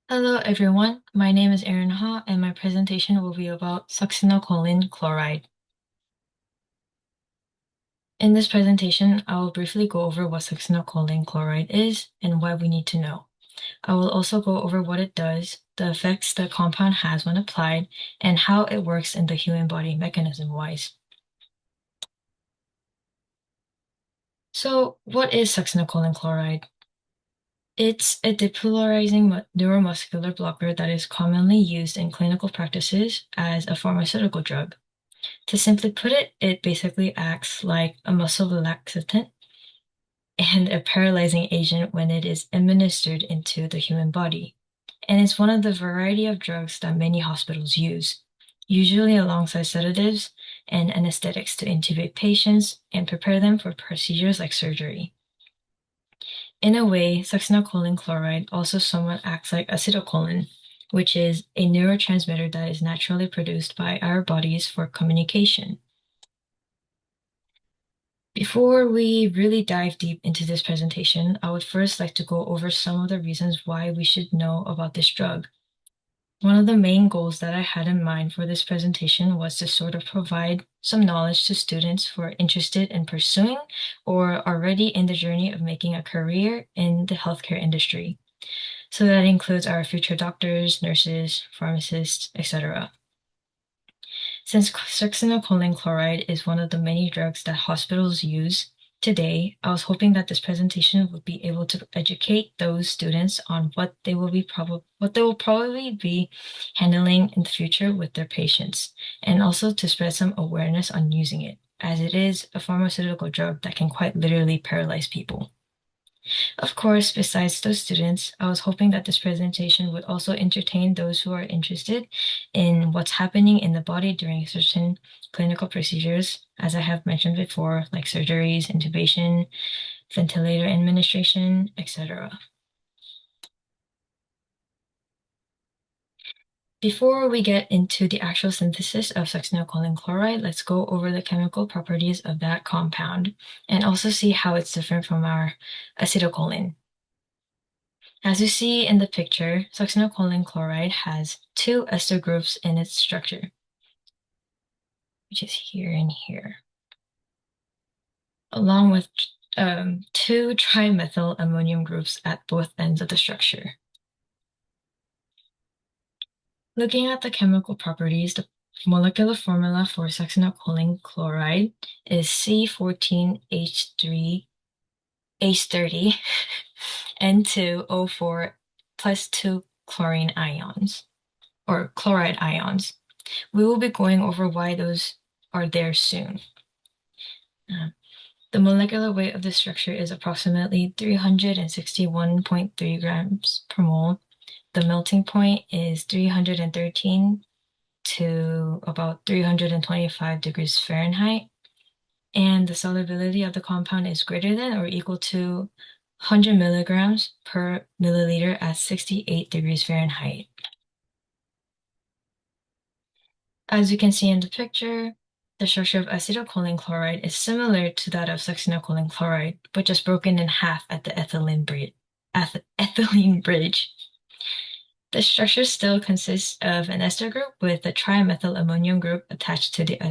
Hello everyone, my name is Erin Heo and my presentation will be about succinylcholine chloride. In this presentation, I will briefly go over what succinylcholine chloride is and why we need to know. I will also go over what it does, the effects the compound has when applied, and how it works in the human body mechanism-wise. So, what is succinylcholine chloride? It's a depolarizing neuromuscular blocker that is commonly used in clinical practices as a pharmaceutical drug. To simply put it, it basically acts like a muscle relaxant and a paralyzing agent when it is administered into the human body. And it's one of the variety of drugs that many hospitals use, usually alongside sedatives and anesthetics to intubate patients and prepare them for procedures like surgery. In a way, succinylcholine chloride also somewhat acts like acetylcholine, which is a neurotransmitter that is naturally produced by our bodies for communication. Before we really dive deep into this presentation, I would first like to go over some of the reasons why we should know about this drug. One of the main goals that I had in mind for this presentation was to sort of provide some knowledge to students who are interested in pursuing or already in the journey of making a career in the healthcare industry. So that includes our future doctors, nurses, pharmacists, etc. Since succinylcholine chloride is one of the many drugs that hospitals use today, I was hoping that this presentation would be able to educate those students on what they will probably be handling in the future with their patients, and also to spread some awareness on using it, as it is a pharmaceutical drug that can quite literally paralyze people. Of course, besides those students, I was hoping that this presentation would also entertain those who are interested in what's happening in the body during certain clinical procedures, as I have mentioned before, like surgeries, intubation, ventilator administration, etc. Before we get into the actual synthesis of succinylcholine chloride, let's go over the chemical properties of that compound and also see how it's different from our acetylcholine. As you see in the picture, succinylcholine chloride has two ester groups in its structure, which is here and here, along with two trimethyl ammonium groups at both ends of the structure. Looking at the chemical properties, the molecular formula for succinylcholine chloride is C14H3H30 N2O4 plus 2 chlorine ions, or chloride ions. We will be going over why those are there soon. The molecular weight of the structure is approximately 361.3 grams per mole. The melting point is 313 to about 325 degrees Fahrenheit. And the solubility of the compound is greater than or equal to 100 milligrams per milliliter at 68 degrees Fahrenheit. As you can see in the picture, the structure of acetylcholine chloride is similar to that of succinylcholine chloride, but just broken in half at the ethylene bridge. The structure still consists of an ester group with a trimethyl ammonium group attached to the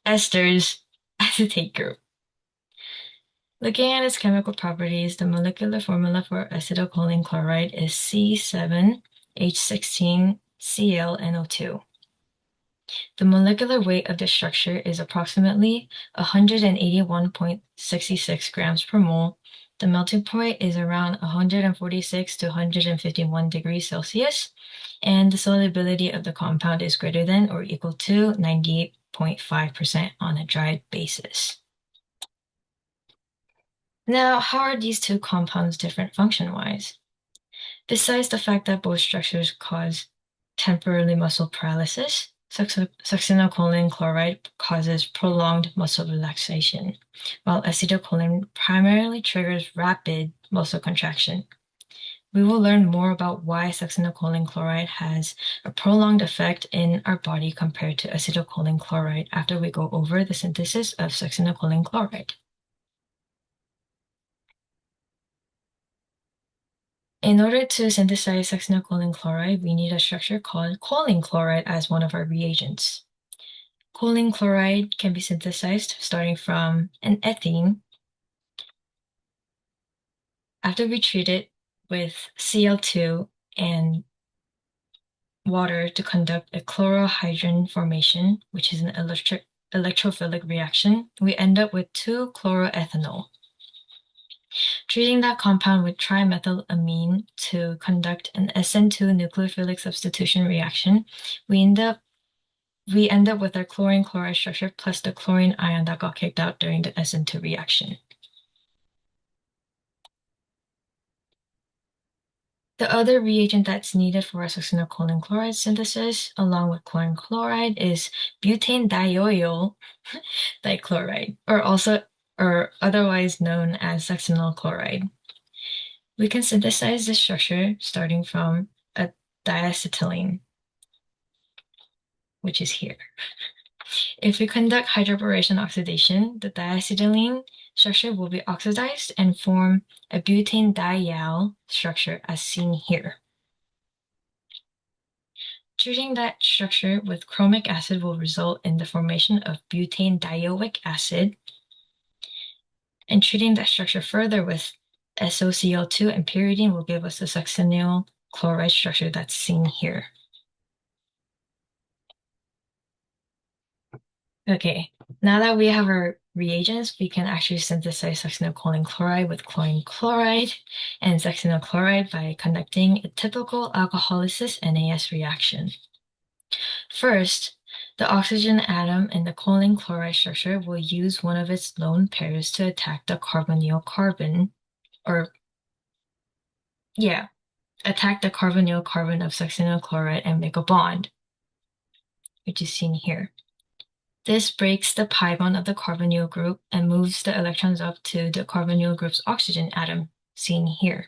ester's acetate group. Looking at its chemical properties, the molecular formula for acetylcholine chloride is C7H16ClNO2. The molecular weight of the structure is approximately 181.66 grams per mole. The melting point is around 146 to 151 degrees Celsius, and the solubility of the compound is greater than or equal to 98.5% on a dry basis. Now, how are these two compounds different function-wise? Besides the fact that both structures cause temporary muscle paralysis, succinylcholine chloride causes prolonged muscle relaxation, while acetylcholine primarily triggers rapid muscle contraction. We will learn more about why succinylcholine chloride has a prolonged effect in our body compared to acetylcholine chloride after we go over the synthesis of succinylcholine chloride. In order to synthesize succinylcholine chloride, we need a structure called choline chloride as one of our reagents. Choline chloride can be synthesized starting from an ethene. After we treat it with Cl2 and water to conduct a chlorohydrin formation, which is an electrophilic reaction, we end up with 2-chloroethanol. Treating that compound with trimethylamine to conduct an SN2 nucleophilic substitution reaction, we end up with our chlorine chloride structure plus the chlorine ion that got kicked out during the SN2 reaction. The other reagent that's needed for our succinylcholine chloride synthesis, along with chlorine chloride, is butane dioyl dichloride, or otherwise known as succinyl chloride. We can synthesize this structure starting from a diacetylene, which is here. If we conduct hydroboration oxidation, the diacetylene structure will be oxidized and form a butane diol structure as seen here. Treating that structure with chromic acid will result in the formation of butane dioic acid, and treating that structure further with SOCl2 and pyridine will give us the succinyl chloride structure that's seen here. Okay, now that we have our reagents, we can actually synthesize succinylcholine chloride with chlorine chloride and succinyl chloride by conducting a typical alcoholysis NAS reaction. First, the oxygen atom in the choline chloride structure will use one of its lone pairs to attack the carbonyl carbon, attack the carbonyl carbon of succinyl chloride and make a bond, which is seen here. This breaks the pi bond of the carbonyl group and moves the electrons up to the carbonyl group's oxygen atom, seen here.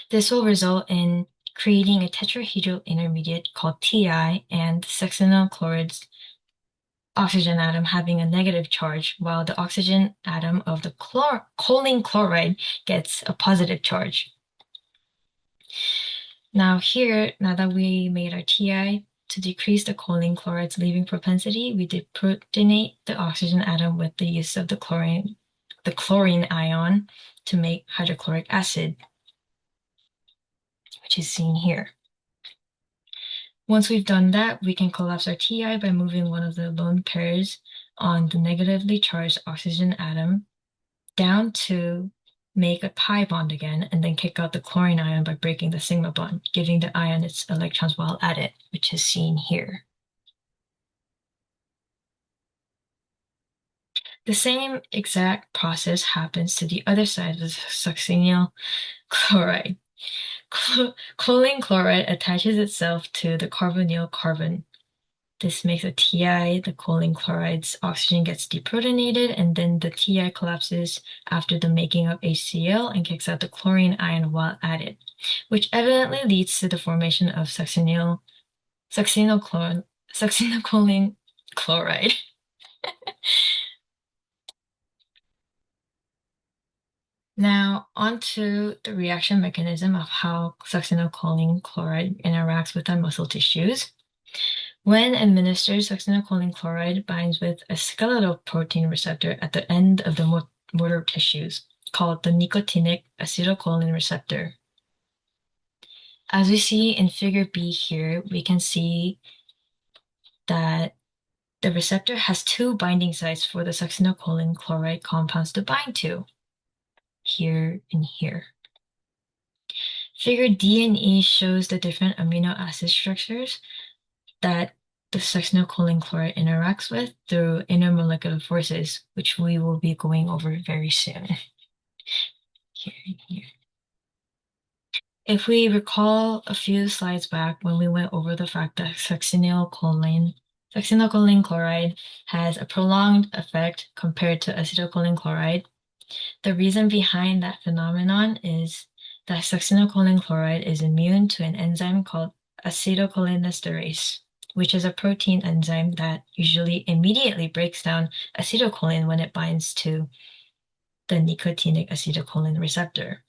This will result in creating a tetrahedral intermediate called Ti and succinyl chloride's oxygen atom having a negative charge, while the oxygen atom of the choline chloride gets a positive charge. Now that we made our Ti, to decrease the choline chloride's leaving propensity, we deprotonate the oxygen atom with the use of the chlorine ion to make hydrochloric acid, which is seen here. Once we've done that, we can collapse our Ti by moving one of the lone pairs on the negatively charged oxygen atom down to make a pi bond again, and then kick out the chlorine ion by breaking the sigma bond, giving the ion its electrons while at it, which is seen here. The same exact process happens to the other side of the succinyl chloride. Choline chloride attaches itself to the carbonyl carbon. This makes a Ti, the choline chloride's oxygen gets deprotonated, and then the Ti collapses after the making of HCl and kicks out the chlorine ion while at it, which evidently leads to the formation of succinylcholine chloride. Now, onto the reaction mechanism of how succinylcholine chloride interacts with our muscle tissues. When administered, succinylcholine chloride binds with a skeletal protein receptor at the end of the motor tissues, called the nicotinic acetylcholine receptor. As we see in figure B here, we can see that the receptor has two binding sites for the succinylcholine chloride compounds to bind to, here and here. Figure D and E shows the different amino acid structures that the succinylcholine chloride interacts with through intermolecular forces, which we will be going over very soon. Here and here. If we recall a few slides back when we went over the fact that succinylcholine chloride has a prolonged effect compared to acetylcholine chloride, the reason behind that phenomenon is that succinylcholine chloride is immune to an enzyme called acetylcholinesterase, which is a protein enzyme that usually immediately breaks down acetylcholine when it binds to the nicotinic acetylcholine receptor.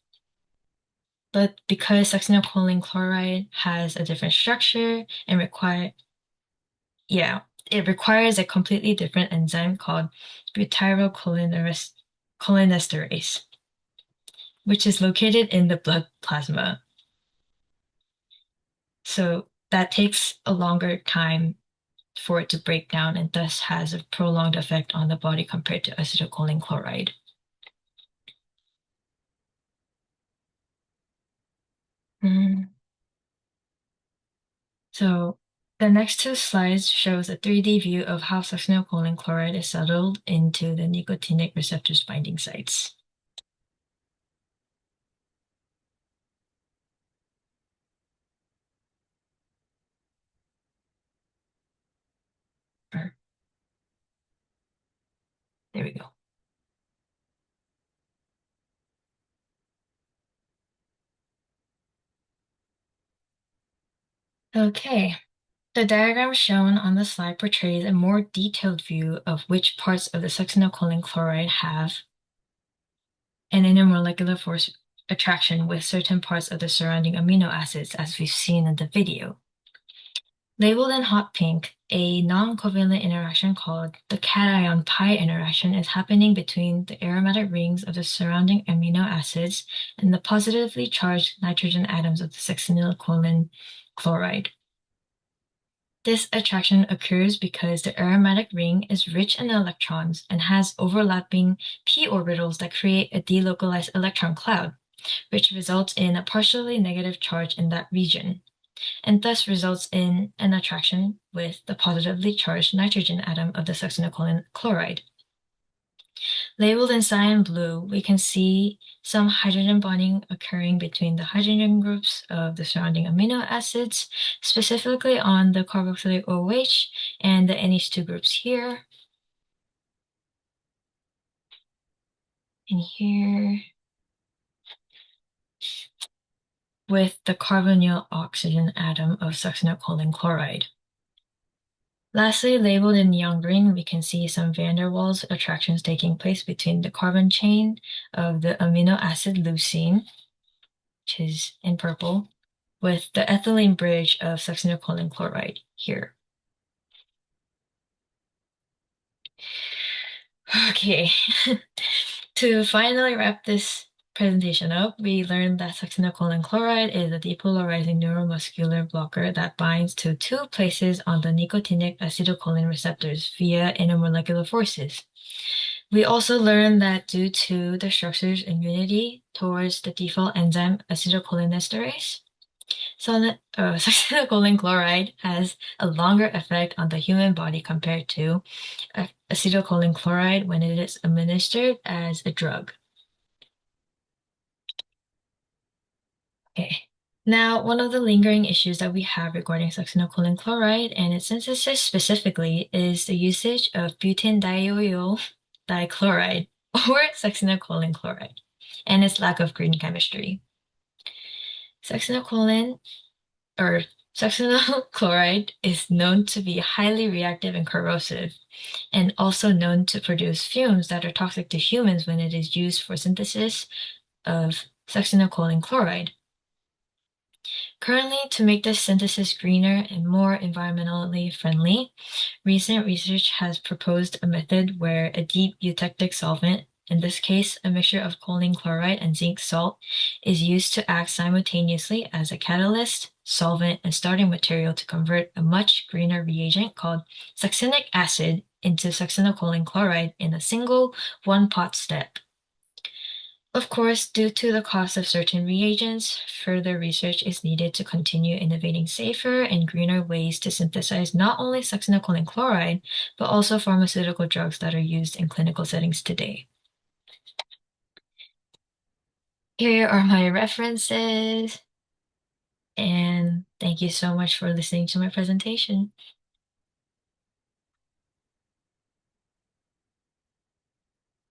But because succinylcholine chloride has a different structure and yeah, it requires a completely different enzyme called butyrylcholinesterase, which is located in the blood plasma. So that takes a longer time for it to break down and thus has a prolonged effect on the body compared to acetylcholine chloride. Mm. So the next two slides shows a 3D view of how succinylcholine chloride is settled into the nicotinic receptors binding sites. There we go. Okay, the diagram shown on the slide portrays a more detailed view of which parts of the succinylcholine chloride have an intermolecular force attraction with certain parts of the surrounding amino acids, as we've seen in the video. Labeled in hot pink, a non-covalent interaction called the cation pi interaction is happening between the aromatic rings of the surrounding amino acids and the positively charged nitrogen atoms of the succinylcholine chloride. This attraction occurs because the aromatic ring is rich in electrons and has overlapping p orbitals that create a delocalized electron cloud, which results in a partially negative charge in that region, and thus results in an attraction with the positively charged nitrogen atom of the succinylcholine chloride. Labeled in cyan blue, we can see some hydrogen bonding occurring between the hydrogen groups of the surrounding amino acids, specifically on the carboxylic OH and the NH2 groups here, and here, with the carbonyl oxygen atom of succinylcholine chloride. Lastly, labeled in neon green, we can see some van der Waals attractions taking place between the carbon chain of the amino acid leucine, which is in purple, with the ethylene bridge of succinylcholine chloride here. Okay, to finally wrap this presentation up, we learned that succinylcholine chloride is a depolarizing neuromuscular blocker that binds to two places on the nicotinic acetylcholine receptors via intermolecular forces. We also learned that due to the structure's immunity towards the default enzyme acetylcholinesterase, succinylcholine chloride has a longer effect on the human body compared to acetylcholine chloride when it is administered as a drug. Okay. Now, one of the lingering issues that we have regarding succinylcholine chloride and its synthesis specifically is the usage of butanediol dichloride or succinylcholine chloride and its lack of green chemistry. Succinylcholine or succinyl chloride is known to be highly reactive and corrosive, and also known to produce fumes that are toxic to humans when it is used for synthesis of succinylcholine chloride. Currently, to make this synthesis greener and more environmentally friendly, recent research has proposed a method where a deep eutectic solvent, in this case a mixture of choline chloride and zinc salt, is used to act simultaneously as a catalyst, solvent, and starting material to convert a much greener reagent called succinic acid into succinylcholine chloride in a single one-pot step. Of course, due to the cost of certain reagents, further research is needed to continue innovating safer and greener ways to synthesize not only succinylcholine chloride, but also pharmaceutical drugs that are used in clinical settings today. Here are my references, and thank you so much for listening to my presentation.